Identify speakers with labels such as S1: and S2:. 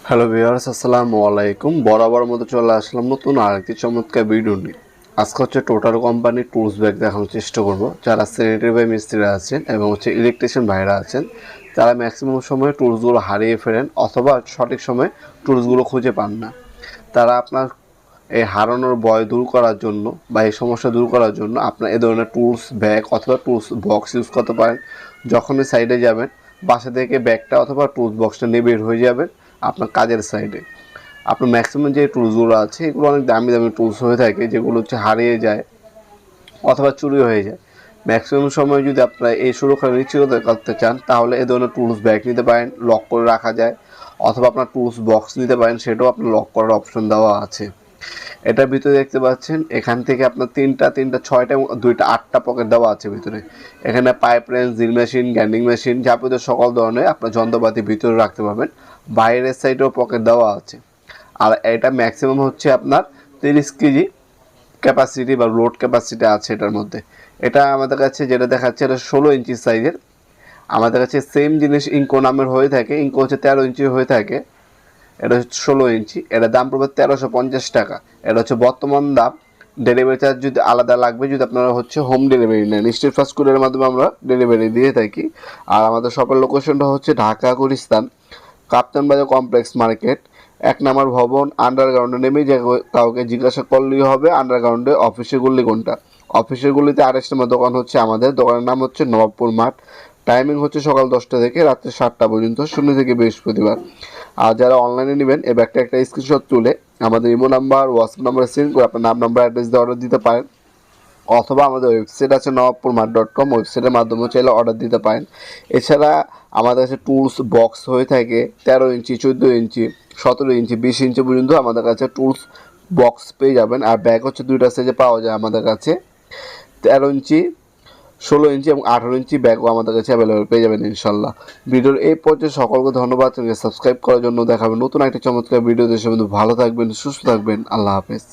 S1: Hello viewers, আসসালামু আলাইকুম। বরাবর মতো চলে আসলাম নতুন আরেকটি চমৎকার ভিডিও নিয়ে। আজকে হচ্ছে টোটাল কোম্পানির টুলস ব্যাগ দেখানোর চেষ্টা করব। যারা স্যানিটারি ভাই মিস্ত্রিরা আছেন এবং হচ্ছে ইলেকট্রিশিয়ান ভাইরা আছেন, তারা ম্যাক্সিমাম সময় টুলসগুলো হারিয়ে ফেলেন অথবা সঠিক সময়ে টুলসগুলো খুঁজে পান না। তারা আপনার এই হারানোর ভয় দূর করার জন্য বা এই সমস্যা দূর করার জন্য আপনার এ ধরনের টুলস ব্যাগ অথবা টুলস বক্স ইউজ করতে পারেন। যখনই সাইডে যাবেন, বাসা থেকে ব্যাগটা অথবা টুলস বক্সটা নিয়ে বের হয়ে যাবেন আপনার কাজের সাইডে। আপনার ম্যাক্সিমাম যে টুলসগুলো আছে এগুলো অনেক দামি দামি টুলস হয়ে থাকে, যেগুলো হচ্ছে হারিয়ে যায় অথবা চুরি হয়ে যায়। ম্যাক্সিমাম সময় যদি আপনারা এই সুরক্ষা নিশ্চিত করতে চান, তাহলে এ ধরনের টুলস ব্যাগ নিতে পারেন, লক করে রাখা যায়। অথবা আপনার টুলস বক্স নিতে পারেন, সেটাও আপনার লক করার অপশন দেওয়া আছে। এটার ভিতরে দেখতে পাচ্ছেন এখান থেকে আপনার তিনটা ছয়টা এবং দুইটা আটটা পকেট দেওয়া আছে ভিতরে। এখানে pipe wrench, drill machine, গ্যান্ডিং machine, যাবতীয় সকল ধরনের আপনার যন্ত্রপাতি ভিতরে রাখতে পারবেন। বাইরের সাইডেও পকেট দেওয়া আছে। আর এটা ম্যাক্সিমাম হচ্ছে আপনার 30 কেজি ক্যাপাসিটি বা লোড ক্যাপাসিটি আছে এটার মধ্যে। এটা আমাদের কাছে যেটা দেখাচ্ছে, এটা 16 ইঞ্চি সাইজের। আমাদের কাছে সেম জিনিস ইনকো নামের হয়ে থাকে, ইনকো হচ্ছে 13 ইঞ্চি হয়ে থাকে। এটা হচ্ছে 16 ইঞ্চি, এটা দাম পড়বে 1350 টাকা। এটা হচ্ছে বর্তমান দাম। ডেলিভারি চার্জ যদি আলাদা লাগবে যদি আপনারা হচ্ছে হোম ডেলিভারি নেন। স্ট্রিট ফাস্ট ফুডের মাধ্যমে আমরা ডেলিভারি দিয়ে থাকি। আর আমাদের শপের লোকেশনটা হচ্ছে ঢাকা গুলিস্তান, কাপ্তান বাজার কমপ্লেক্স মার্কেট, 1 নম্বর ভবন, আন্ডারগ্রাউন্ডে নেমে যে কাউকে জিজ্ঞাসা করলেই হবে আন্ডারগ্রাউন্ডে অফিসের গুলি কোনটা। অফিসের গুলিতে 28 নম্বর দোকান হচ্ছে আমাদের। দোকানের নাম হচ্ছে নবাবপুর মাঠ। টাইমিং হচ্ছে সকাল 10টা থেকে রাত্রে 7টা পর্যন্ত, শূন্য থেকে বৃহস্পতিবার। আর যারা অনলাইনে নেবেন এই ব্যাগটা একটা স্ক্রিনশট তুলে আমাদের ইমো নাম্বার, হোয়াটসঅ্যাপ নাম্বারে সেন্ড করে আপনার নাম, নাম্বার, অ্যাড্রেস দিয়ে অর্ডার দিতে পারেন। অথবা আমাদের ওয়েবসাইট আছে নবাবপুরমাঠ.com, ওয়েবসাইটের মাধ্যমে চাইলে অর্ডার দিতে পারেন। এছাড়া আমাদের কাছে টুলস বক্স হয়ে থাকে 13 ইঞ্চি, 14 ইঞ্চি, 17 ইঞ্চি, 20 ইঞ্চি পর্যন্ত আমাদের কাছে টুলস বক্স পেয়ে যাবেন। আর ব্যাগ হচ্ছে দুইটা সাইজে পাওয়া যায় আমাদের কাছে, 13 ইঞ্চি, 16 ইঞ্চি এবং 18 ইঞ্চি ব্যাগও আমাদের কাছে অ্যাভেলেবেল পেয়ে যাবেন ইনশাল্লাহ। ভিডিওর এই পর্যায়ে সকলকে ধন্যবাদ। চ্যানেলকে সাবস্ক্রাইব করার জন্য। দেখাবেন নতুন একটা চমৎকার ভিডিও। দেশের বন্ধু ভালো থাকবেন, সুস্থ থাকবেন। আল্লাহ হাফেজ।